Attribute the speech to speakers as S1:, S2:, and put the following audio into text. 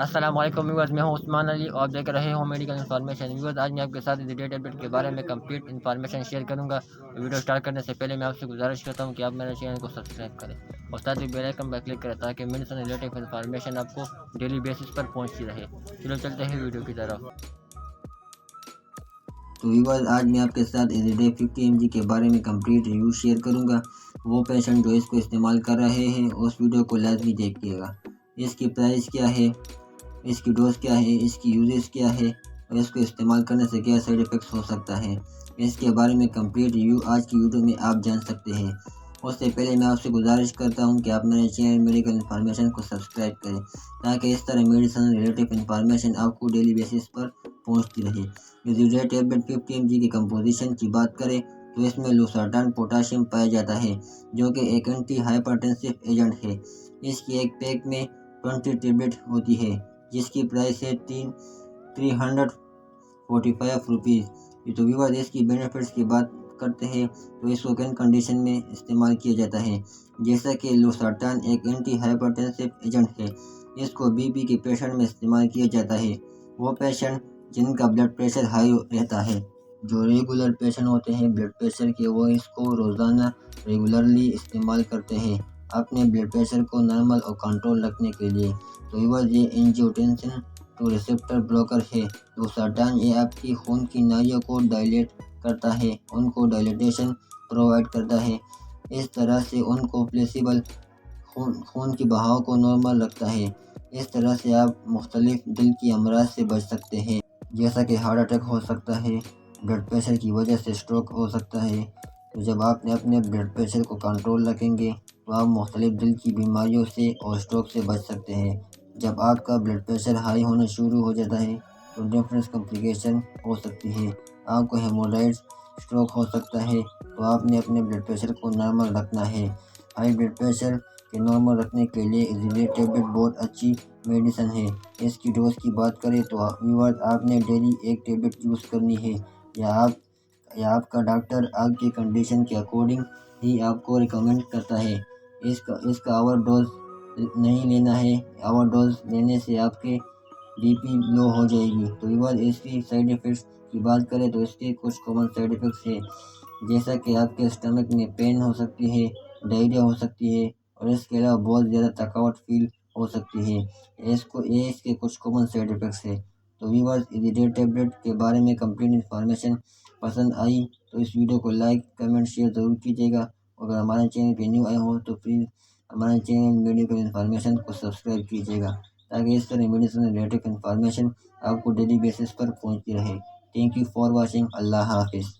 S1: अस्सलाम वालेकुम व्यूअर्स, मैं हूं उस्मान अली और आप देख रहे हो मेडिकल इन्फॉर्मेशन। व्यूअर्स, आज मैं आपके साथ रिलेटेड अपडेट के बारे में कंप्लीट इन्फॉर्मेशन शेयर करूंगा। तो वीडियो स्टार्ट करने से पहले मैं आपसे गुजारिश करता हूं कि आप मेरे चैनल को सब्सक्राइब करें और साथ ही बेल आइकन पर क्लिक करें ताकि मेडिसिन रिलेटेड इन्फॉर्मेशन आपको डेली बेसिस पर पहुंचती रहे। चलो चलते हैं वीडियो की तरफ।
S2: तो व्यूअर्स, आज मैं आपके साथ एवरीडे 50 mg के बारे में कंप्लीट रिव्यू शेयर करूंगा। वो पेशेंट जो इसको इस्तेमाल कर रहे हैं उस वीडियो को लाजमी देखिएगा। इसकी प्राइस क्या है, इसकी डोज क्या है, इसकी यूजेस क्या है और इसको इस्तेमाल करने से क्या साइड इफ़ेक्ट्स हो सकता है, इसके बारे में कंप्लीट रिव्यू आज की वीडियो में आप जान सकते हैं। उससे पहले मैं आपसे गुजारिश करता हूं कि आप मेरे चैनल मेडिकल इन्फॉर्मेशन को सब्सक्राइब करें ताकि इस तरह मेडिसिन रिलेटेड इन्फॉर्मेशन आपको डेली बेसिस पर पहुंचती रहे। यूरिया टैबलेट 50 mg की कंपोजिशन की बात करें तो इसमें लोसार्टान पोटाशियम पाया जाता है जो कि एक एंटी हाइपरटेंसिव एजेंट है। इसकी एक पैक में 20 टैबलेट होती है जिसकी प्राइस है 345 रुपीज़। तो व्यूअर्स, इसकी बेनिफिट्स की बात करते हैं तो इसको किन कंडीशन में इस्तेमाल किया जाता है। जैसा कि लोसार्टान एक एंटी हाइपरटेंसिव एजेंट है, इसको बीपी के पेशेंट में इस्तेमाल किया जाता है। वो पेशेंट जिनका ब्लड प्रेशर हाई रहता है, जो रेगुलर पेशेंट होते हैं ब्लड प्रेशर के, वो इसको रोज़ाना रेगुलरली इस्तेमाल करते हैं अपने ब्लड प्रेशर को नॉर्मल और कंट्रोल रखने के लिए। तो व्यूअर्स, ये एंजियोटेंसिन तो रिसेप्टर ब्लॉकर है। लोसार्टान ये आपकी खून की नालियों को डायलेट करता है, उनको डायलेटेशन प्रोवाइड करता है। इस तरह से उनको फ्लेक्सिबल खून की बहाव को नॉर्मल रखता है। इस तरह से आप मुख्तलिफ दिल की अमराज से बच सकते हैं, जैसा कि हार्ट अटैक हो सकता है, ब्लड प्रेशर की वजह से स्ट्रोक हो सकता है। तो जब आपने अपने ब्लड प्रेशर को कंट्रोल रखेंगे तो आप मुख्तलिफ दिल की बीमारियों से और स्ट्रोक से बच सकते हैं। जब आपका ब्लड प्रेशर हाई होना शुरू हो जाता है तो डिफरेंट कॉम्प्लिकेशन हो सकती है, आपको हेमोराइड्स, स्ट्रोक हो सकता है। तो आपने अपने ब्लड प्रेशर को नॉर्मल रखना है। हाई ब्लड प्रेशर के नॉर्मल रखने के लिए इजीली टैबलेट बहुत अच्छी मेडिसिन है। इसकी डोज की बात करें तो व्यूअर्स, आपने डेली एक टैबलेट यूज़ करनी है या आपका डॉक्टर आपकी कंडीशन के अकॉर्डिंग ही आपको रिकमेंड करता है। इसका ओवर डोज नहीं लेना है। ओवर डोज लेने से आपके बीपी लो हो जाएगी। तो व्यूअर्स, इसकी साइड इफ़ेक्ट्स की बात करें तो इसके कुछ कॉमन साइड इफ़ेक्ट्स है, जैसा कि आपके स्टमक में पेन हो सकती है, डायरिया हो सकती है और इसके अलावा बहुत ज़्यादा थकावट फील हो सकती है। ये इसके कुछ कॉमन साइड इफ़ेक्ट्स है। तो व्यूअर्स, इजीडे टैबलेट के बारे में कंप्लीट इन्फॉर्मेशन पसंद आई तो इस वीडियो को लाइक कमेंट शेयर ज़रूर कीजिएगा। और अगर हमारे चैनल पे न्यू आए हो तो प्लीज़ हमारे चैनल मेडिकल इन्फॉर्मेशन को सब्सक्राइब कीजिएगा ताकि इस तरह मेडिसिन रिलेटेड इन्फॉर्मेशन आपको डेली बेसिस पर पहुंचती रहे। Thank you for watching. अल्लाह हाफिज़।